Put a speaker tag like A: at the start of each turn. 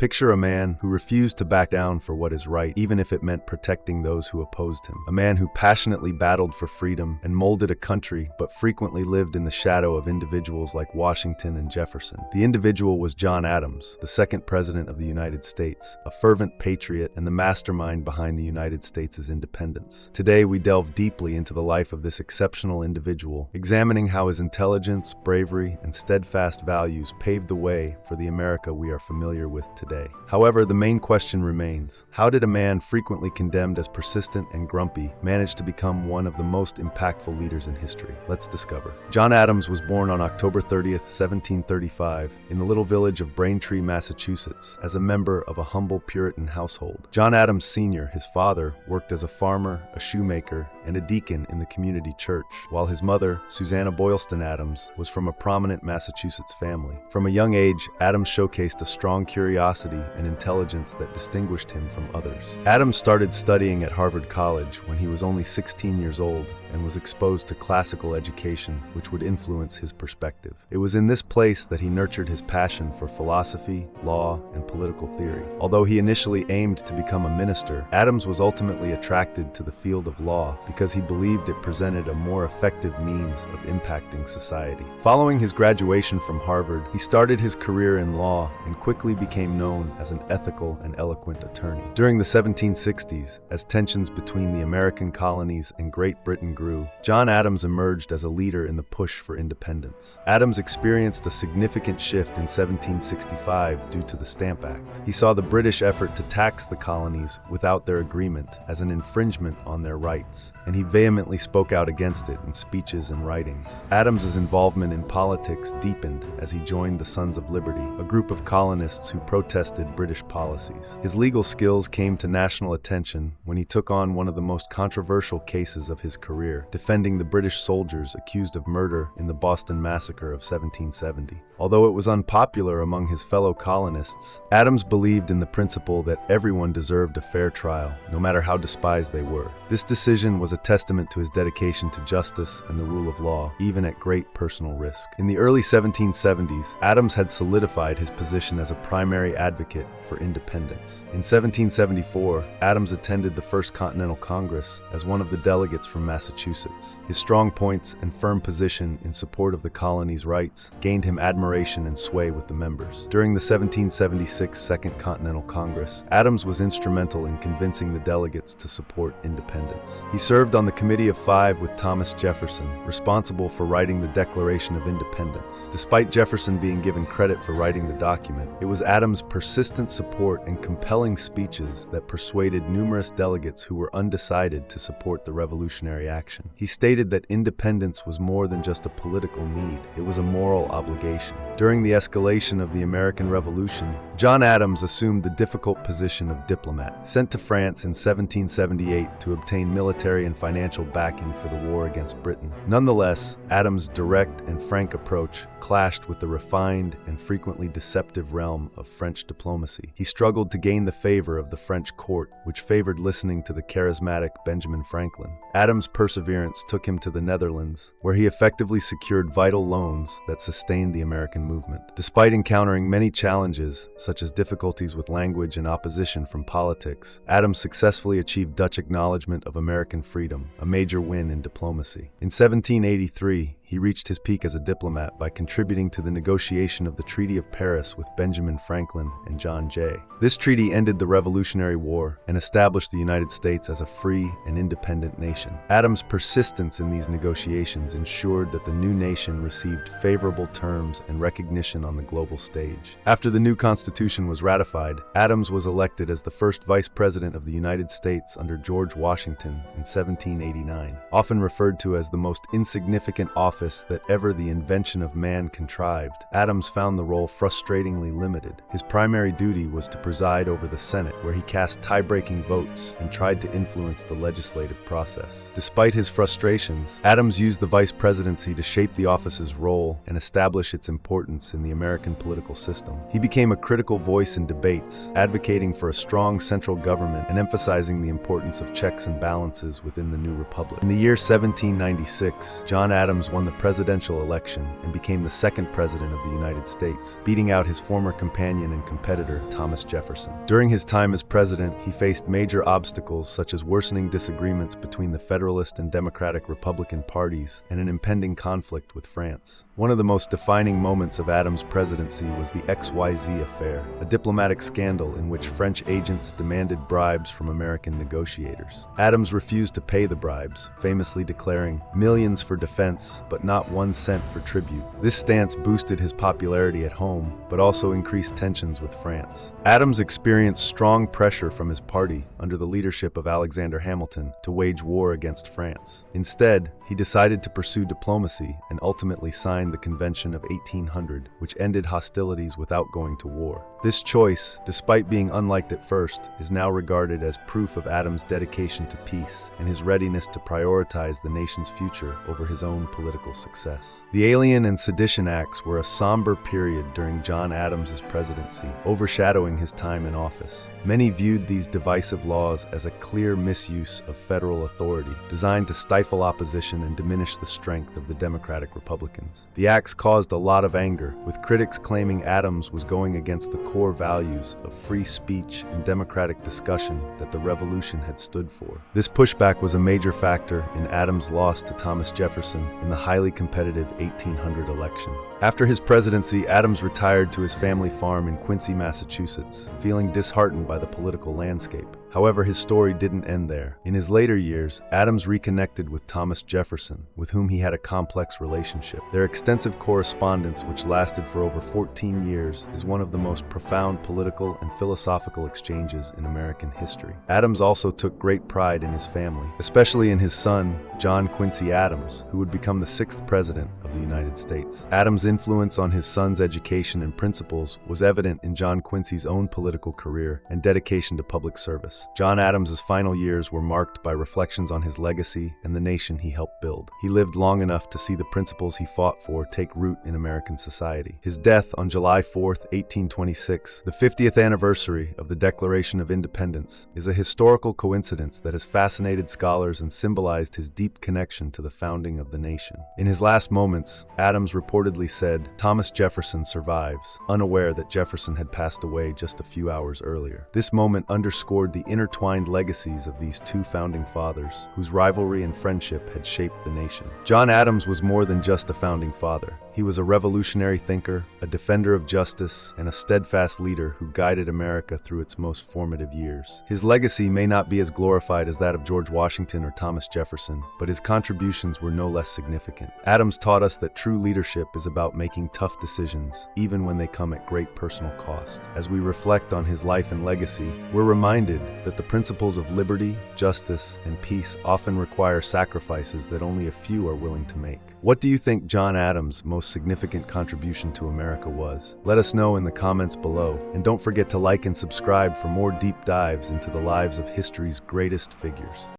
A: Picture a man who refused to back down for what is right, even if it meant protecting those who opposed him. A man who passionately battled for freedom and molded a country, but frequently lived in the shadow of individuals like Washington and Jefferson. The individual was John Adams, the second president of the United States, a fervent patriot and the mastermind behind the United States' independence. Today, we delve deeply into the life of this exceptional individual, examining how his intelligence, bravery, and steadfast values paved the way for the America we are familiar with today. However, the main question remains: how did a man frequently condemned as persistent and grumpy manage to become one of the most impactful leaders in history? Let's discover. John Adams was born on October 30th, 1735, in the little village of Braintree, Massachusetts, as a member of a humble Puritan household. John Adams Sr., his father, worked as a farmer, a shoemaker, and a deacon in the community church, while his mother, Susanna Boylston Adams, was from a prominent Massachusetts family. From a young age, Adams showcased a strong curiosity and intelligence that distinguished him from others. Adams started studying at Harvard College when he was only 16 years old and was exposed to classical education, which would influence his perspective. It was in this place that he nurtured his passion for philosophy, law, and political theory. Although he initially aimed to become a minister, Adams was ultimately attracted to the field of law because he believed it presented a more effective means of impacting society. Following his graduation from Harvard, he started his career in law and quickly became known as an ethical and eloquent attorney. During the 1760s, as tensions between the American colonies and Great Britain grew, John Adams emerged as a leader in the push for independence. Adams experienced a significant shift in 1765 due to the Stamp Act. He saw the British effort to tax the colonies without their agreement as an infringement on their rights, and he vehemently spoke out against it in speeches and writings. Adams's involvement in politics deepened as he joined the Sons of Liberty, a group of colonists who protested British policies. His legal skills came to national attention when he took on one of the most controversial cases of his career, defending the British soldiers accused of murder in the Boston Massacre of 1770. Although it was unpopular among his fellow colonists, Adams believed in the principle that everyone deserved a fair trial, no matter how despised they were. This decision was a testament to his dedication to justice and the rule of law, even at great personal risk. In the early 1770s, Adams had solidified his position as a primary advocate for independence. In 1774, Adams attended the First Continental Congress as one of the delegates from Massachusetts. His strong points and firm position in support of the colony's rights gained him admiration and sway with the members. During the 1776 Second Continental Congress, Adams was instrumental in convincing the delegates to support independence. He served on the Committee of Five with Thomas Jefferson, responsible for writing the Declaration of Independence. Despite Jefferson being given credit for writing the document, it was Adams' persistent support and compelling speeches that persuaded numerous delegates who were undecided to support the revolutionary action. He stated that independence was more than just a political need, it was a moral obligation. During the escalation of the American Revolution, John Adams assumed the difficult position of diplomat. Sent to France in 1778 to obtain military and financial backing for the war against Britain. Nonetheless, Adams' direct and frank approach clashed with the refined and frequently deceptive realm of French diplomacy. He struggled to gain the favor of the French court, which favored listening to the charismatic Benjamin Franklin. Adams' perseverance took him to the Netherlands, where he effectively secured vital loans that sustained the American movement. Despite encountering many challenges, such as difficulties with language and opposition from politics, Adams successfully achieved Dutch acknowledgement of American freedom, a major win in diplomacy. In 1783, he reached his peak as a diplomat by contributing to the negotiation of the Treaty of Paris with Benjamin Franklin and John Jay. This treaty ended the Revolutionary War and established the United States as a free and independent nation. Adams' persistence in these negotiations ensured that the new nation received favorable terms and recognition on the global stage. After the new Constitution was ratified, Adams was elected as the first Vice President of the United States under George Washington in 1789. Often referred to as the most insignificant office that ever the invention of man contrived, Adams found the role frustratingly limited. His primary duty was to preside over the Senate, where he cast tie-breaking votes and tried to influence the legislative process. Despite his frustrations, Adams used the vice presidency to shape the office's role and establish its importance in the American political system. He became a critical voice in debates, advocating for a strong central government and emphasizing the importance of checks and balances within the new republic. In the year 1796, John Adams won the the presidential election and became the second president of the United States, beating out his former companion and competitor, Thomas Jefferson. During his time as president, he faced major obstacles such as worsening disagreements between the Federalist and Democratic Republican parties and an impending conflict with France. One of the most defining moments of Adams' presidency was the XYZ affair, a diplomatic scandal in which French agents demanded bribes from American negotiators. Adams refused to pay the bribes, famously declaring millions for defense, but not 1 cent for tribute. This stance boosted his popularity at home, but also increased tensions with France. Adams experienced strong pressure from his party, under the leadership of Alexander Hamilton, to wage war against France. Instead, he decided to pursue diplomacy and ultimately signed the Convention of 1800, which ended hostilities without going to war. This choice, despite being unliked at first, is now regarded as proof of Adams' dedication to peace and his readiness to prioritize the nation's future over his own political success. The Alien and Sedition Acts were a somber period during John Adams' presidency, overshadowing his time in office. Many viewed these divisive laws as a clear misuse of federal authority, designed to stifle opposition and diminish the strength of the Democratic Republicans. The acts caused a lot of anger, with critics claiming Adams was going against the core values of free speech and democratic discussion that the Revolution had stood for. This pushback was a major factor in Adams' loss to Thomas Jefferson in the highly competitive 1800 election. After his presidency, Adams retired to his family farm in Quincy, Massachusetts, feeling disheartened by the political landscape. However, his story didn't end there. In his later years, Adams reconnected with Thomas Jefferson, with whom he had a complex relationship. Their extensive correspondence, which lasted for over 14 years, is one of the most profound political and philosophical exchanges in American history. Adams also took great pride in his family, especially in his son, John Quincy Adams, who would become the 6th president of the United States. Adams' influence on his son's education and principles was evident in John Quincy's own political career and dedication to public service. John Adams' final years were marked by reflections on his legacy and the nation he helped build. He lived long enough to see the principles he fought for take root in American society. His death on July 4, 1826, the 50th anniversary of the Declaration of Independence, is a historical coincidence that has fascinated scholars and symbolized his deep connection to the founding of the nation. In his last moments, Adams reportedly said, "Thomas Jefferson survives," unaware that Jefferson had passed away just a few hours earlier. This moment underscored the intertwined legacies of these two founding fathers, whose rivalry and friendship had shaped the nation. John Adams was more than just a founding father. He was a revolutionary thinker, a defender of justice, and a steadfast leader who guided America through its most formative years. His legacy may not be as glorified as that of George Washington or Thomas Jefferson, but his contributions were no less significant. Adams taught us that true leadership is about making tough decisions, even when they come at great personal cost. As we reflect on his life and legacy, we're reminded that the principles of liberty, justice, and peace often require sacrifices that only a few are willing to make. What do you think John Adams' most significant contribution to America was? Let us know in the comments below, and don't forget to like and subscribe for more deep dives into the lives of history's greatest figures.